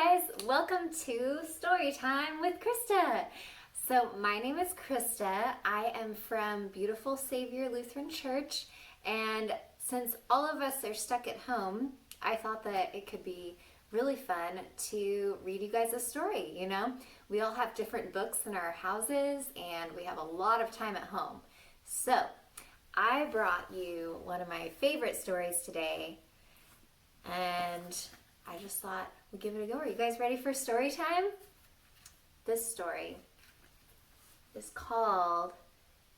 guys, welcome to Storytime with Krista. So my name is Krista. I am from beautiful Savior Lutheran Church, and since all of us are stuck at home, I thought that it could be really fun to read you guys a story. We all have different books in our houses and we have a lot of time at home. So I brought you one of my favorite stories today, and I just thought we'd give it a go. Are you guys ready for story time? This story is called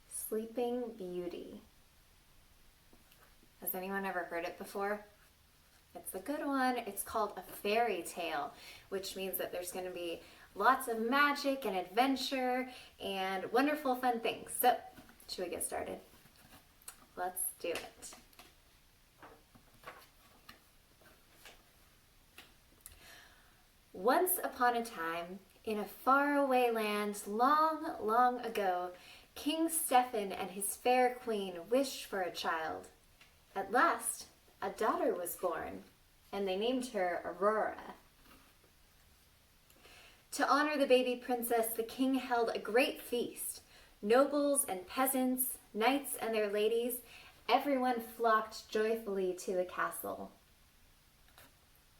Sleeping Beauty. Has anyone ever heard it before? It's a good one. It's called a fairy tale, which means that there's going to be lots of magic and adventure and wonderful fun things. So, should we get started? Let's do it. Once upon a time, in a faraway land long, long ago, King Stephen and his fair queen wished for a child. At last, a daughter was born, and they named her Aurora. To honor the baby princess, the king held a great feast. Nobles and peasants, knights and their ladies, everyone flocked joyfully to the castle.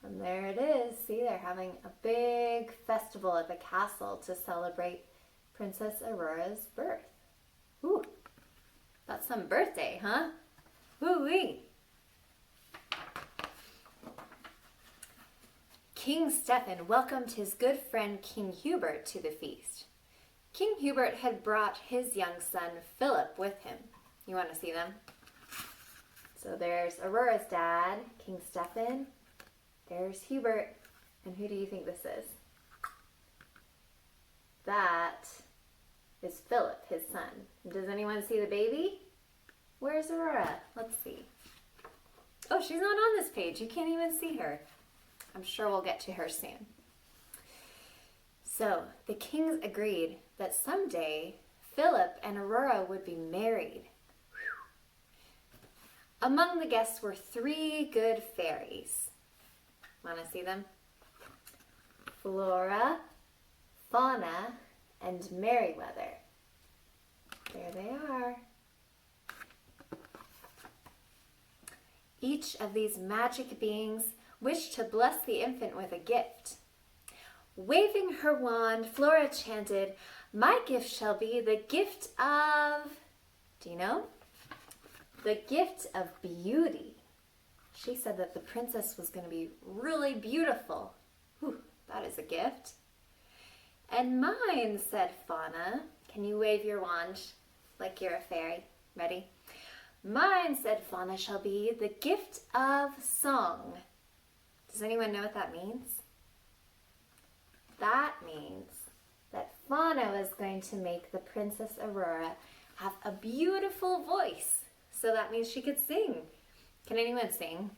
And there it is. See, they're having a big festival at the castle to celebrate Princess Aurora's birth. Ooh, that's some birthday, huh? Woo-wee. King Stephen welcomed his good friend King Hubert to the feast. King Hubert had brought his young son Philip with him. You want to see them? So there's Aurora's dad, King Stephen. There's Hubert. And who do you think this is? That is Philip, his son. Does anyone see the baby? Where's Aurora? Let's see. Oh, she's not on this page. You can't even see her. I'm sure we'll get to her soon. So the kings agreed that someday Philip and Aurora would be married. Whew. Among the guests were 3 good fairies. Want to see them? Flora, Fauna, and Merryweather. There they are. Each of these magic beings wished to bless the infant with a gift. Waving her wand, Flora chanted, "My gift shall be the gift of..." Do you know? The gift of beauty. She said that the princess was going to be really beautiful. Whew, that is a gift. "And mine," said Fauna. Can you wave your wand like you're a fairy? Ready? "Mine," said Fauna, "shall be the gift of song." Does anyone know what that means? That means that Fauna was going to make the Princess Aurora have a beautiful voice. So that means she could sing. Can anyone sing?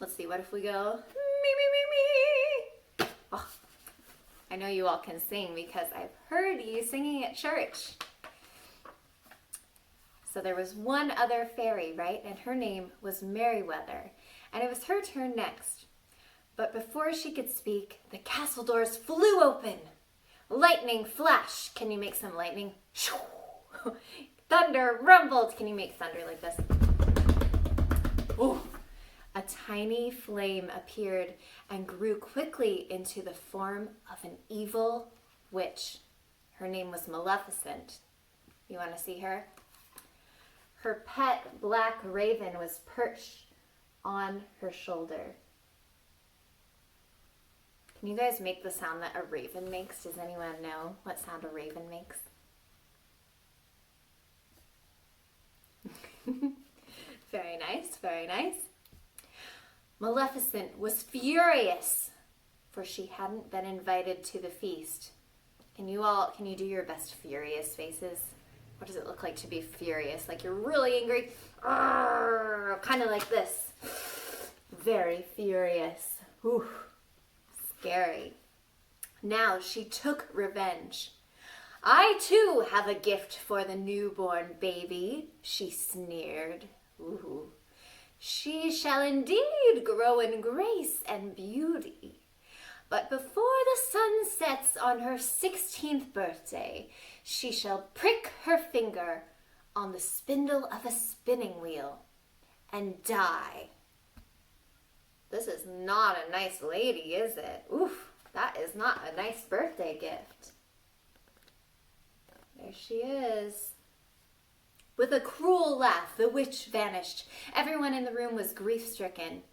Let's see, what if we go, me, me, me, me? Oh, I know you all can sing because I've heard you singing at church. So there was one other fairy, right? And her name was Merryweather. And it was her turn next. But before she could speak, the castle doors flew open. Lightning flashed. Can you make some lightning? Thunder rumbled. Can you make thunder like this? Oh, a tiny flame appeared and grew quickly into the form of an evil witch. Her name was Maleficent. You want to see her? Her pet black raven was perched on her shoulder. Can you guys make the sound that a raven makes? Does anyone know what sound a raven makes? Very nice, very nice. Maleficent was furious, for she hadn't been invited to the feast. Can you do your best furious faces? What does it look like to be furious? Like you're really angry? Kind of like this. Very furious. Whew. Scary. Now she took revenge. "I too have a gift for the newborn baby," she sneered. Ooh. "She shall indeed grow in grace and beauty. But before the sun sets on her 16th birthday, she shall prick her finger on the spindle of a spinning wheel and die. This is not a nice lady, is it? Oof, that is not a nice birthday gift. There she is. With a cruel laugh, the witch vanished. Everyone in the room was grief-stricken.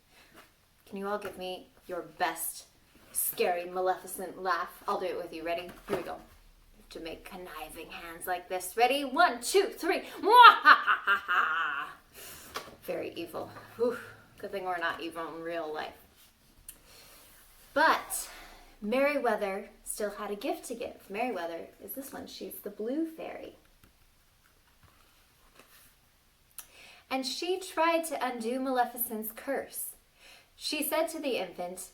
Can you all give me your best, scary, maleficent laugh? I'll do it with you. Ready? Here we go. You have to make conniving hands like this. Ready? 1, 2, 3. Mwahahaha! Very evil. Whew. Good thing we're not evil in real life. But Merryweather still had a gift to give. Merryweather is this one. She's the blue fairy. And she tried to undo Maleficent's curse. She said to the infant,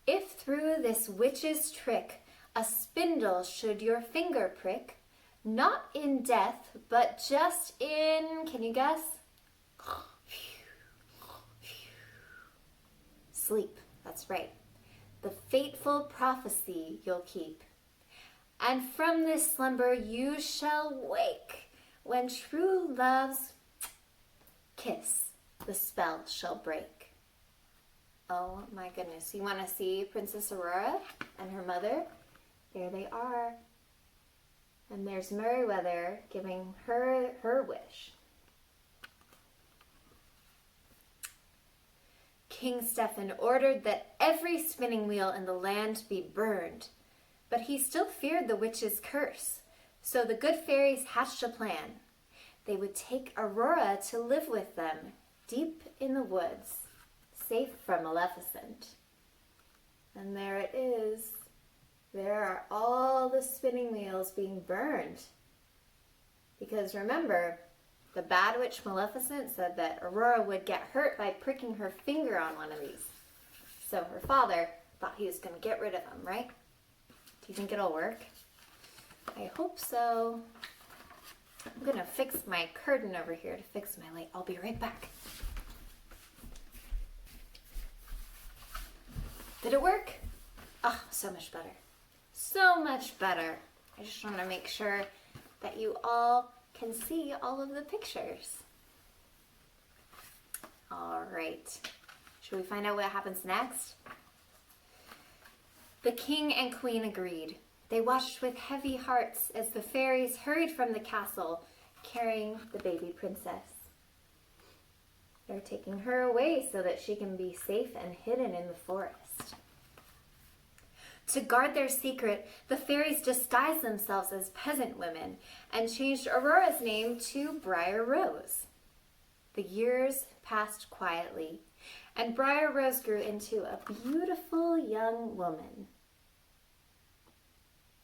"If through this witch's trick a spindle should your finger prick, not in death, but just in," can you guess? Sleep. That's right. The fateful prophecy you'll keep. And from this slumber you shall wake, when true love's kiss the spell shall break. Oh my goodness. You want to see Princess Aurora and her mother? There they are. And there's Merryweather giving her wish. King Stephen ordered that every spinning wheel in the land be burned, but he still feared the witch's curse. So the good fairies hatched a plan. They would take Aurora to live with them deep in the woods, safe from Maleficent. And there it is. There are all the spinning wheels being burned. Because remember, the bad witch Maleficent said that Aurora would get hurt by pricking her finger on one of these. So her father thought he was going to get rid of them, right? Do you think it'll work? I hope so. I'm going to fix my curtain over here to fix my light. I'll be right back. Did it work? Oh, so much better. So much better. I just want to make sure that you all can see all of the pictures. All right. Should we find out what happens next? The king and queen agreed. They watched with heavy hearts as the fairies hurried from the castle, carrying the baby princess. They're taking her away so that she can be safe and hidden in the forest. To guard their secret, the fairies disguised themselves as peasant women and changed Aurora's name to Briar Rose. The years passed quietly, and Briar Rose grew into a beautiful young woman.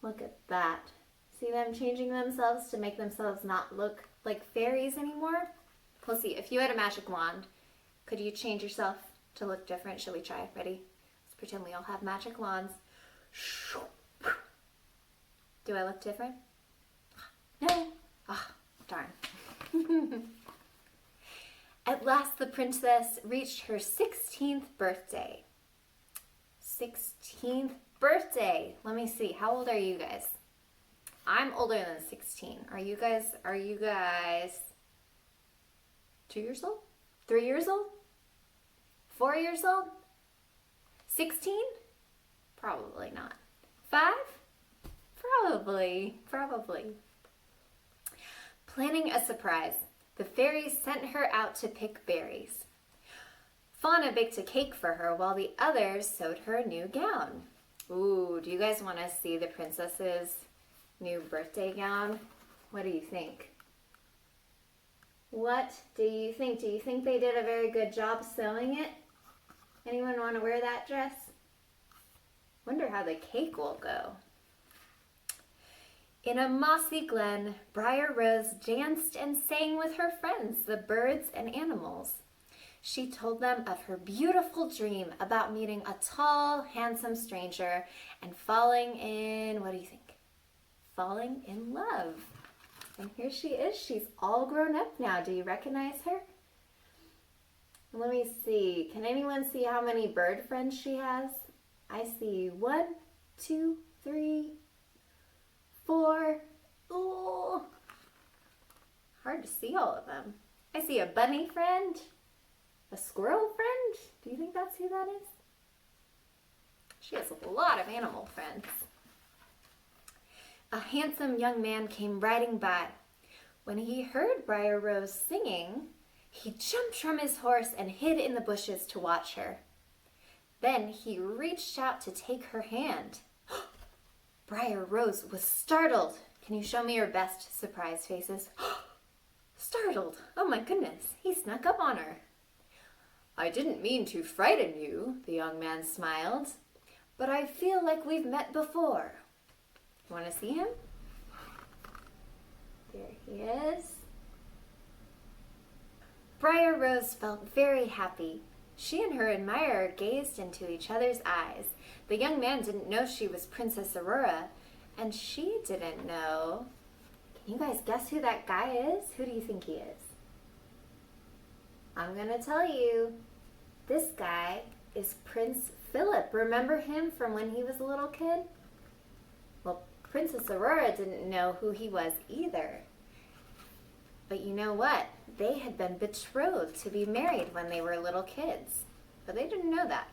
Look at that. See them changing themselves to make themselves not look like fairies anymore? We'll see. If you had a magic wand, could you change yourself to look different? Should we try? Ready? Let's pretend we all have magic wands. Do I look different? No. Ah, darn. At last the princess reached her 16th birthday. 16th birthday. Let me see. How old are you guys? I'm older than 16. Are you guys 2 years old? 3 years old? 4 years old? 16? Probably not. 5? Probably. Planning a surprise, the fairies sent her out to pick berries. Fauna baked a cake for her while the others sewed her a new gown. Ooh, do you guys want to see the princess's new birthday gown? What do you think? What do you think? Do you think they did a very good job sewing it? Anyone want to wear that dress? Wonder how the cake will go. In a mossy glen, Briar Rose danced and sang with her friends, the birds and animals. She told them of her beautiful dream about meeting a tall, handsome stranger and falling in, what do you think? Falling in love. And here she is. She's all grown up now. Do you recognize her? Let me see. Can anyone see how many bird friends she has? I see 1, 2, 3, 4. Ooh, hard to see all of them. I see a bunny friend, a squirrel friend. Do you think that's who that is? She has a lot of animal friends. A handsome young man came riding by. When he heard Briar Rose singing, he jumped from his horse and hid in the bushes to watch her. Then he reached out to take her hand. Briar Rose was startled. Can you show me your best surprise faces? Startled. Oh my goodness, he snuck up on her. I didn't mean to frighten you, the young man smiled, but I feel like we've met before. You want to see him? There he is. Briar Rose felt very happy. She and her admirer gazed into each other's eyes. The young man didn't know she was Princess Aurora, and she didn't know. Can you guys guess who that guy is? Who do you think he is? I'm going to tell you. This guy is Prince Philip. Remember him from when he was a little kid? Well, Princess Aurora didn't know who he was either. But you know what? They had been betrothed to be married when they were little kids. But they didn't know that.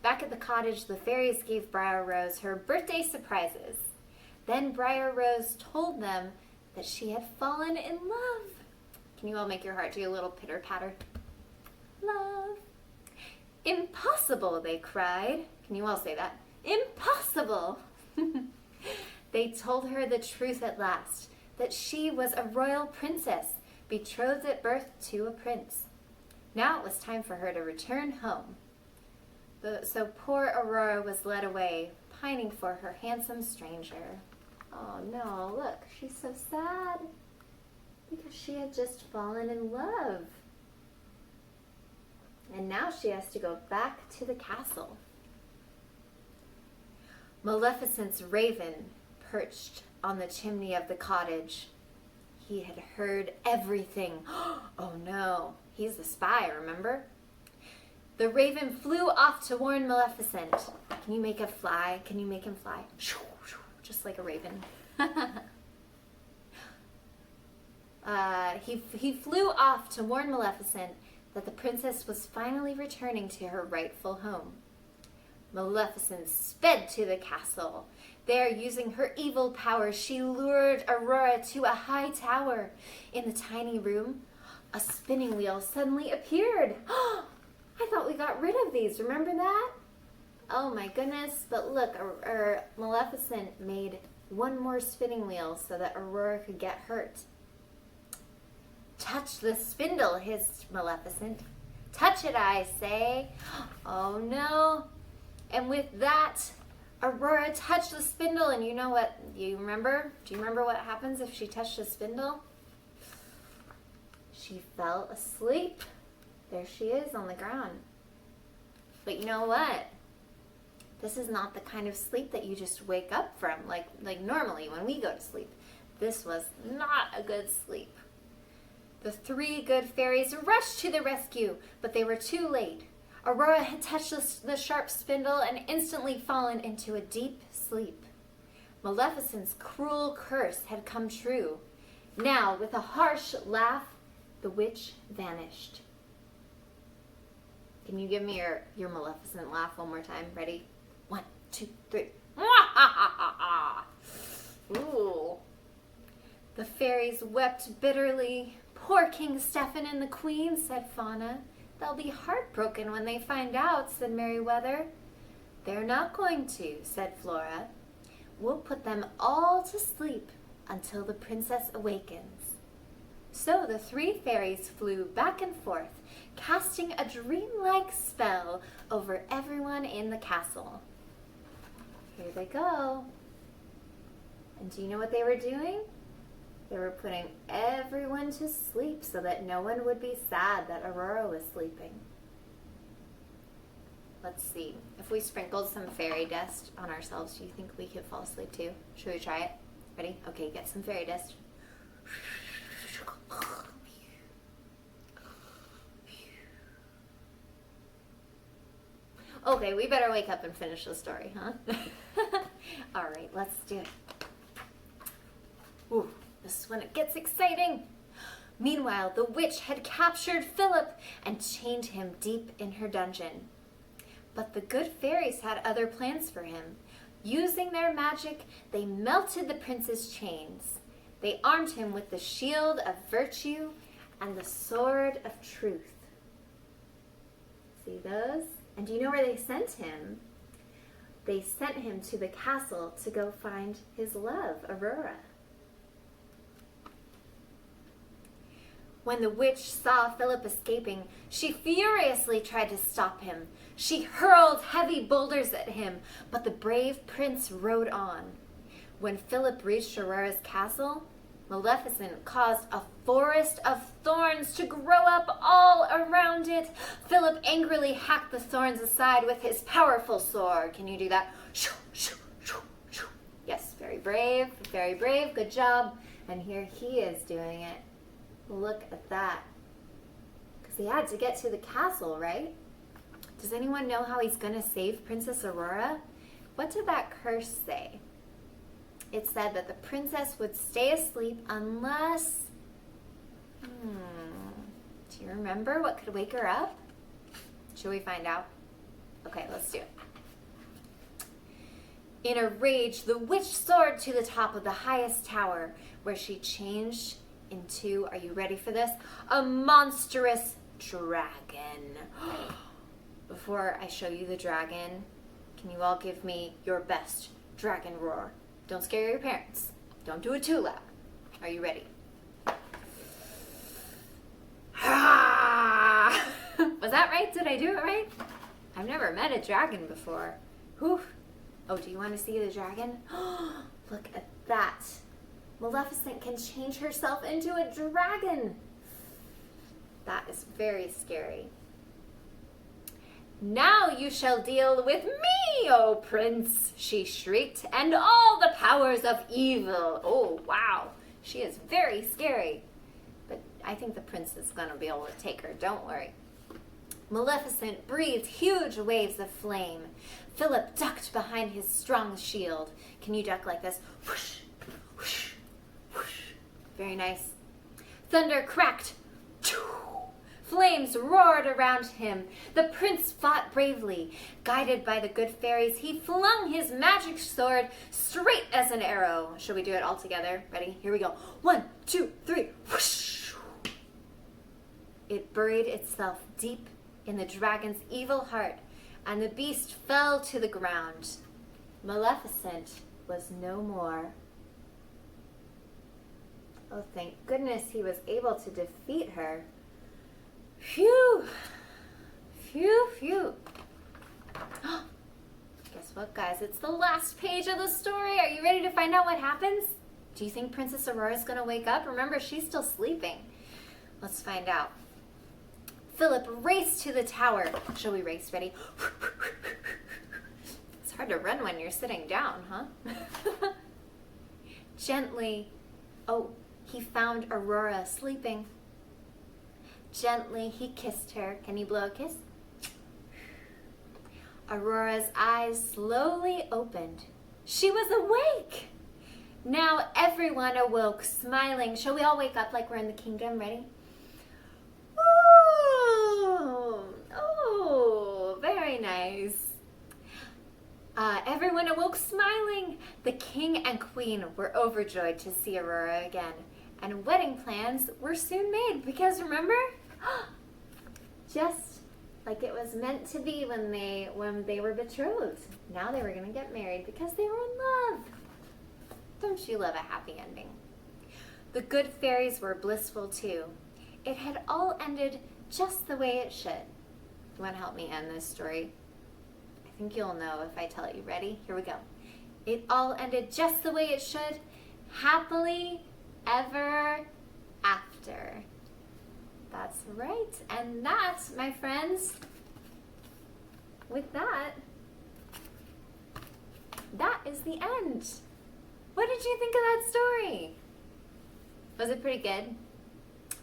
Back at the cottage, the fairies gave Briar Rose her birthday surprises. Then Briar Rose told them that she had fallen in love. Can you all make your heart do a little pitter-patter? Love. Impossible, they cried. Can you all say that? Impossible. They told her the truth at last, that she was a royal princess, betrothed at birth to a prince. Now it was time for her to return home. So poor Aurora was led away, pining for her handsome stranger. Oh no, look, she's so sad because she had just fallen in love. And now she has to go back to the castle. Maleficent's raven perched on the chimney of the cottage. He had heard everything. Oh no, he's the spy, remember? The raven flew off to warn Maleficent. Can you make it fly? Can you make him fly? Just like a raven. He flew off to warn Maleficent that the princess was finally returning to her rightful home. Maleficent sped to the castle. There, using her evil powers, she lured Aurora to a high tower. In the tiny room, a spinning wheel suddenly appeared. I thought we got rid of these. Remember that? Oh my goodness. But look, Maleficent made one more spinning wheel so that Aurora could get hurt. Touch the spindle, hissed Maleficent. Touch it, I say. Oh no. And with that, Aurora touched the spindle, and you know what? You remember? Do you remember what happens if she touched the spindle? She fell asleep. There she is on the ground. But you know what? This is not the kind of sleep that you just wake up from, like normally when we go to sleep. This was not a good sleep. The three good fairies rushed to the rescue, but they were too late. Aurora had touched the sharp spindle and instantly fallen into a deep sleep. Maleficent's cruel curse had come true. Now, with a harsh laugh, the witch vanished. Can you give me your Maleficent laugh one more time? Ready? 1, 2, 3. Ooh. The fairies wept bitterly. Poor King Stephen and the Queen, said Fauna. They'll be heartbroken when they find out, said Merryweather. They're not going to, said Flora. We'll put them all to sleep until the princess awakens. So the three fairies flew back and forth, casting a dreamlike spell over everyone in the castle. Here they go. And do you know what they were doing? They were putting everyone to sleep so that no one would be sad that Aurora was sleeping. Let's see. If we sprinkled some fairy dust on ourselves, do you think we could fall asleep too? Should we try it? Ready? Okay, get some fairy dust. Okay, we better wake up and finish the story, huh? All right, let's do it. Ooh, this is when it gets exciting. Meanwhile, the witch had captured Philip and chained him deep in her dungeon. But the good fairies had other plans for him. Using their magic, they melted the prince's chains. They armed him with the shield of virtue and the sword of truth. See those? And do you know where they sent him? They sent him to the castle to go find his love, Aurora. When the witch saw Philip escaping, she furiously tried to stop him. She hurled heavy boulders at him, but the brave prince rode on. When Philip reached Aurora's castle, Maleficent caused a forest of thorns to grow up all around it. Philip angrily hacked the thorns aside with his powerful sword. Can you do that? Yes, very brave, good job. And here he is doing it. Look at that. Because he had to get to the castle, right? Does anyone know how he's going to save Princess Aurora? What did that curse say? It said that the princess would stay asleep unless... Do you remember what could wake her up? Should we find out? Okay, let's do it. In a rage, the witch soared to the top of the highest tower, where she changed into, are you ready for this? A monstrous dragon. Before I show you the dragon, can you all give me your best dragon roar? Don't scare your parents. Don't do it too loud. Are you ready? Was that right? Did I do it right? I've never met a dragon before. Whew. Oh, do you want to see the dragon? Look at that. Maleficent can change herself into a dragon. That is very scary. Now you shall deal with me, O prince, she shrieked, and all the powers of evil. Oh, wow. She is very scary. But I think the prince is going to be able to take her. Don't worry. Maleficent breathed huge waves of flame. Philip ducked behind his strong shield. Can you duck like this? Whoosh, whoosh, whoosh. Very nice. Thunder cracked. Flames roared around him. The prince fought bravely. Guided by the good fairies, he flung his magic sword straight as an arrow. Shall we do it all together? Ready? Here we go. 1, 2, 3. Whoosh. It buried itself deep in the dragon's evil heart, and the beast fell to the ground. Maleficent was no more. Oh, thank goodness he was able to defeat her. Phew! Phew, phew. Guess what, guys? It's the last page of the story. Are you ready to find out what happens? Do you think Princess Aurora is going to wake up? Remember, she's still sleeping. Let's find out. Philip raced to the tower. Shall we race? Ready? It's hard to run when you're sitting down, huh? Gently. Oh, he found Aurora sleeping. Gently, he kissed her. Can you blow a kiss? Aurora's eyes slowly opened. She was awake. Now everyone awoke, smiling. Shall we all wake up like we're in the kingdom? Ready? Oh, very nice. Everyone awoke smiling. The king and queen were overjoyed to see Aurora again. And wedding plans were soon made because remember, just like it was meant to be when they were betrothed. Now they were going to get married because they were in love. Don't you love a happy ending? The good fairies were blissful too. It had all ended just the way it should. You want to help me end this story? I think you'll know if I tell you. Ready? Here we go. It all ended just the way it should, happily ever after. That's right. And that, my friends, with that is the end. What did you think of that story? Was it pretty good?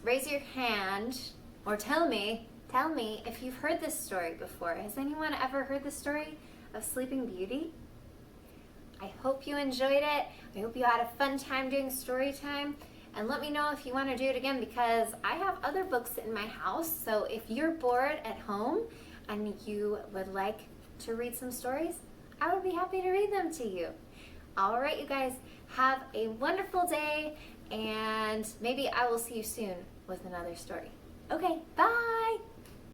Raise your hand or tell me Tell me if you've heard this story before. Has anyone ever heard the story of Sleeping Beauty? I hope you enjoyed it. I hope you had a fun time doing story time. And let me know if you want to do it again, because I have other books in my house. So if you're bored at home and you would like to read some stories, I would be happy to read them to you. All right, you guys, have a wonderful day, and maybe I will see you soon with another story. Okay, bye.